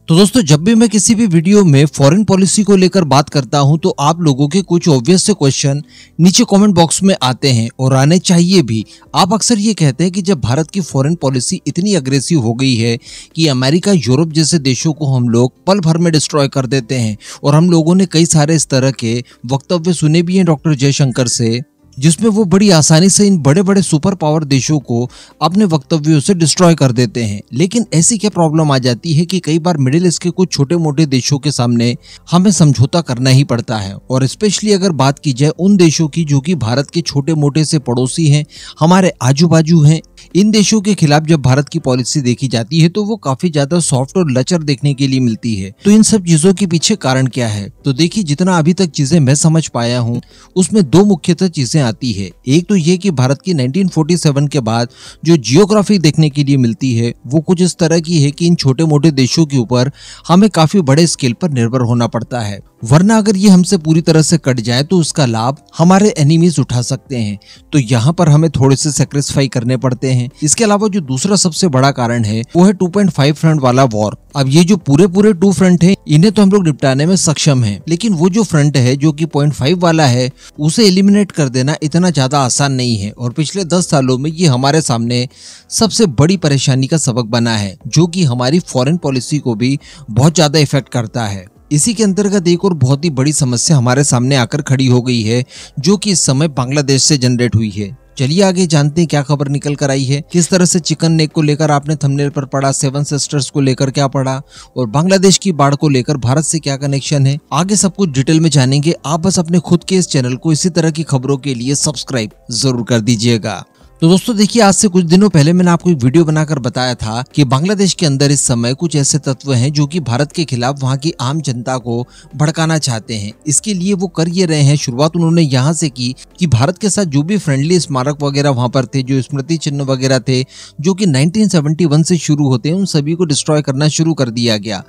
तो दोस्तों, जब भी मैं किसी भी वीडियो में फॉरेन पॉलिसी को लेकर बात करता हूं तो आप लोगों के कुछ ऑब्वियस से क्वेश्चन नीचे कमेंट बॉक्स में आते हैं और आने चाहिए भी। आप अक्सर ये कहते हैं कि जब भारत की फॉरेन पॉलिसी इतनी अग्रेसिव हो गई है कि अमेरिका, यूरोप जैसे देशों को हम लोग पल भर में डिस्ट्रॉय कर देते हैं, और हम लोगों ने कई सारे इस तरह के वक्तव्य सुने भी हैं डॉक्टर जयशंकर से, जिसमें वो बड़ी आसानी से इन बड़े बड़े सुपर पावर देशों को अपने वक्तव्यों से डिस्ट्रॉय कर देते हैं। लेकिन ऐसी क्या प्रॉब्लम आ जाती है कि कई बार मिडिल ईस्ट के कुछ छोटे मोटे देशों के सामने हमें समझौता करना ही पड़ता है। और स्पेशली अगर बात की जाए उन देशों की जो कि भारत के छोटे मोटे से पड़ोसी हैं, हमारे आजू बाजू हैं, इन देशों के खिलाफ जब भारत की पॉलिसी देखी जाती है तो वो काफी ज्यादा सॉफ्ट और लचर देखने के लिए मिलती है। तो इन सब चीजों के पीछे कारण क्या है? तो देखिए, जितना अभी तक चीजें मैं समझ पाया हूँ उसमें दो मुख्यतः चीजें आती है। एक तो ये कि भारत की 1947 के बाद जो जियोग्राफी देखने के लिए मिलती है वो कुछ इस तरह की है कि इन छोटे मोटे देशों के ऊपर हमें काफी बड़े स्केल पर निर्भर होना पड़ता है, वरना अगर ये हमसे पूरी तरह से कट जाए तो उसका लाभ हमारे एनिमीज उठा सकते हैं। तो यहाँ पर हमें थोड़े से सेक्रीफाई करने पड़ते हैं। इसके अलावा जो दूसरा सबसे बड़ा कारण है वो है 2.5 फ्रंट वाला वॉर। अब ये जो पूरे 2 फ्रंट हैं, इन्हें तो हम लोग निपटाने में सक्षम हैं, लेकिन वो जो फ्रंट है जो कि 0.5 वाला है, उसे एलिमिनेट कर देना इतना ज्यादा आसान नहीं है। और पिछले 10 सालों में ये हमारे सामने सबसे बड़ी परेशानी का सबक बना है, जो कि हमारी फॉरेन पॉलिसी को भी बहुत ज्यादा इफेक्ट करता है। इसी के अंतर्गत एक और बहुत ही बड़ी समस्या हमारे सामने आकर खड़ी हो गई है, जो कि इस समय बांग्लादेश से जनरेट हुई है। चलिए आगे जानते हैं क्या खबर निकल कर आई है, किस तरह से चिकन नेक को लेकर आपने थंबनेल पर पढ़ा, 7 सिस्टर्स को लेकर क्या पढ़ा, और बांग्लादेश की बाढ़ को लेकर भारत से क्या कनेक्शन है। आगे सब कुछ डिटेल में जानेंगे। आप बस अपने खुद के इस चैनल को इसी तरह की खबरों के लिए सब्सक्राइब जरूर कर दीजिएगा। तो दोस्तों देखिए, आज से कुछ दिनों पहले मैंने आपको एक वीडियो बनाकर बताया था कि बांग्लादेश के अंदर इस समय कुछ ऐसे तत्व हैं जो कि भारत के खिलाफ वहां की आम जनता को भड़काना चाहते हैं। इसके लिए वो कर ये रहे हैं, शुरुआत उन्होंने यहाँ से की कि भारत के साथ जो भी फ्रेंडली स्मारक वगैरह वहां पर थे, जो स्मृति चिन्ह वगैरह थे जो कि 1971 से शुरू होते हैं, उन सभी को डिस्ट्रॉय करना शुरू कर दिया गया।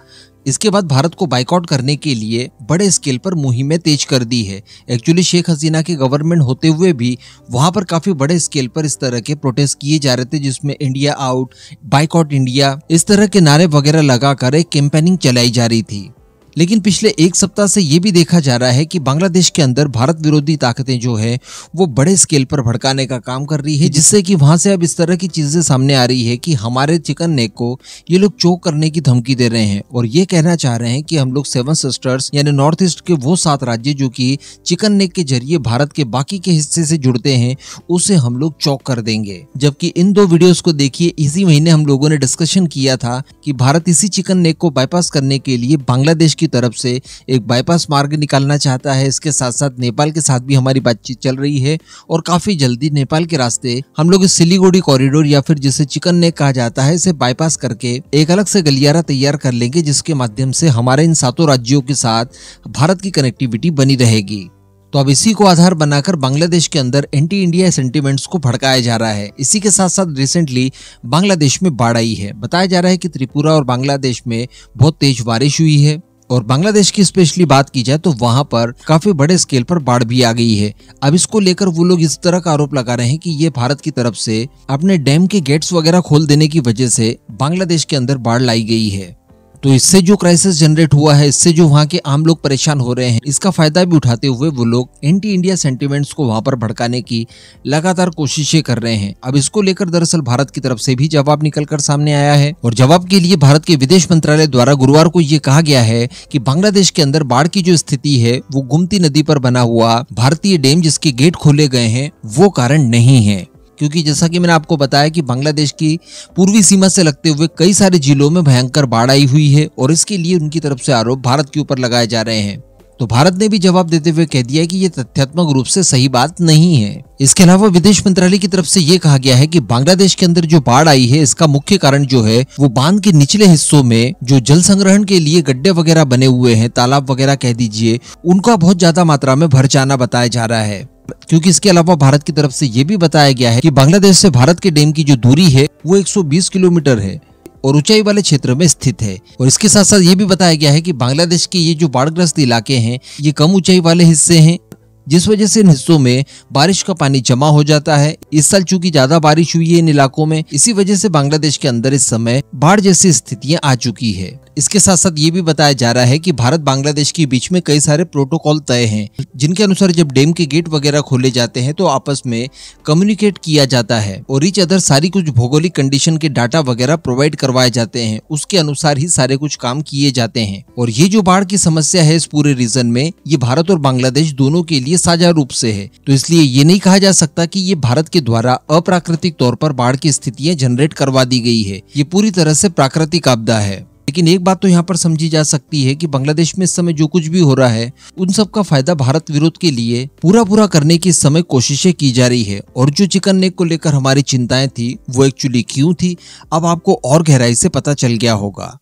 इसके बाद भारत को बाइकआउट करने के लिए बड़े स्केल पर मुहिमें तेज कर दी है। एक्चुअली शेख हसीना के गवर्नमेंट होते हुए भी वहां पर काफी बड़े स्केल पर इस तरह के प्रोटेस्ट किए जा रहे थे, जिसमें इंडिया आउट, बाइकआउट इंडिया, इस तरह के नारे वगैरह लगाकर एक कैंपेनिंग चलाई जा रही थी। लेकिन पिछले एक सप्ताह से ये भी देखा जा रहा है कि बांग्लादेश के अंदर भारत विरोधी ताकतें जो है वो बड़े स्केल पर भड़काने का काम कर रही है, जिससे कि वहां से अब इस तरह की चीजें सामने आ रही है कि हमारे चिकन नेक को ये लोग चोक करने की धमकी दे रहे हैं और ये कहना चाह रहे हैं कि हम लोग 7 सिस्टर्स यानी नॉर्थ ईस्ट के वो 7 राज्य जो कि चिकन नेक के जरिए भारत के बाकी के हिस्से से जुड़ते हैं, उसे हम लोग चौक कर देंगे। जबकि इन 2 वीडियोस को देखिए, इसी महीने हम लोगों ने डिस्कशन किया था कि भारत इसी चिकन नेक को बाईपास करने के लिए बांग्लादेश की तरफ से एक बाईपास मार्ग निकालना चाहता है। इसके साथ साथ नेपाल के साथ भी हमारी बातचीत चल रही है और काफी जल्दी नेपाल के रास्ते हम लोग इस सिलीगुड़ी कॉरिडोर या फिर जिसे चिकन नेक कहा जाता है, इसे बाईपास करके एक अलग से गलियारा तैयार कर लेंगे, जिसके माध्यम से हमारे इन 7 राज्यों के साथ भारत की कनेक्टिविटी बनी रहेगी। तो अब इसी को आधार बनाकर बांग्लादेश के अंदर एंटी इंडिया सेंटिमेंट्स को भड़काया जा रहा है। इसी के साथ साथ रिसेंटली बांग्लादेश में बाढ़ आई है। बताया जा रहा है कि त्रिपुरा और बांग्लादेश में बहुत तेज बारिश हुई है, और बांग्लादेश की स्पेशली बात की जाए तो वहां पर काफी बड़े स्केल पर बाढ़ भी आ गई है। अब इसको लेकर वो लोग इस तरह का आरोप लगा रहे हैं कि ये भारत की तरफ से अपने डैम के गेट्स वगैरह खोल देने की वजह से बांग्लादेश के अंदर बाढ़ लाई गई है। तो इससे जो क्राइसिस जनरेट हुआ है, इससे जो वहां के आम लोग परेशान हो रहे हैं, इसका फायदा भी उठाते हुए वो लोग एंटी इंडिया सेंटिमेंट्स को वहां पर भड़काने की लगातार कोशिशें कर रहे हैं। अब इसको लेकर दरअसल भारत की तरफ से भी जवाब निकलकर सामने आया है, और जवाब के लिए भारत के विदेश मंत्रालय द्वारा गुरुवार को ये कहा गया है कि बांग्लादेश के अंदर बाढ़ की जो स्थिति है वो गोमती नदी पर बना हुआ भारतीय डैम जिसके गेट खोले गए हैं वो कारण नहीं है। क्योंकि जैसा कि मैंने आपको बताया कि बांग्लादेश की पूर्वी सीमा से लगते हुए कई सारे जिलों में भयंकर बाढ़ आई हुई है, और इसके लिए उनकी तरफ से आरोप भारत के ऊपर लगाए जा रहे हैं। तो भारत ने भी जवाब देते हुए कह दिया कि ये तथ्यात्मक रूप से सही बात नहीं है। इसके अलावा विदेश मंत्रालय की तरफ से ये कहा गया है कि बांग्लादेश के अंदर जो बाढ़ आई है, इसका मुख्य कारण जो है वो बांध के निचले हिस्सों में जो जल संग्रहण के लिए गड्ढे वगैरह बने हुए हैं, तालाब वगैरह कह दीजिए, उनका बहुत ज्यादा मात्रा में भर जाना बताया जा रहा है। क्योंकि इसके अलावा भारत की तरफ से ये भी बताया गया है कि बांग्लादेश से भारत के डैम की जो दूरी है वो 120 किलोमीटर है और ऊंचाई वाले क्षेत्र में स्थित है। और इसके साथ साथ ये भी बताया गया है कि बांग्लादेश के ये जो बाढ़ग्रस्त इलाके हैं ये कम ऊंचाई वाले हिस्से हैं, जिस वजह से इन हिस्सों में बारिश का पानी जमा हो जाता है। इस साल चूंकि ज्यादा बारिश हुई है इन इलाकों में, इसी वजह से बांग्लादेश के अंदर इस समय बाढ़ जैसी स्थितियां आ चुकी है। इसके साथ साथ ये भी बताया जा रहा है कि भारत बांग्लादेश के बीच में कई सारे प्रोटोकॉल तय हैं, जिनके अनुसार जब डैम के गेट वगैरह खोले जाते हैं तो आपस में कम्युनिकेट किया जाता है और ईच अदर सारी कुछ भौगोलिक कंडीशन के डाटा वगैरह प्रोवाइड करवाए जाते हैं। उसके अनुसार ही सारे कुछ काम किए जाते हैं। और ये जो बाढ़ की समस्या है इस पूरे रीजन में, ये भारत और बांग्लादेश दोनों के लिए साझा रूप से है। तो इसलिए ये नहीं कहा जा सकता कि ये भारत के द्वारा अप्राकृतिक तौर पर बाढ़ की स्थितियां जनरेट करवा दी गई है। ये पूरी तरह से प्राकृतिक आपदा है। लेकिन एक बात तो यहाँ पर समझी जा सकती है कि बांग्लादेश में इस समय जो कुछ भी हो रहा है उन सब का फायदा भारत विरोध के लिए पूरा करने की इस समय कोशिशें की जा रही है। और जो चिकन नेक को लेकर हमारी चिंताएं थी वो एक्चुअली क्यों थी, अब आपको और गहराई से पता चल गया होगा।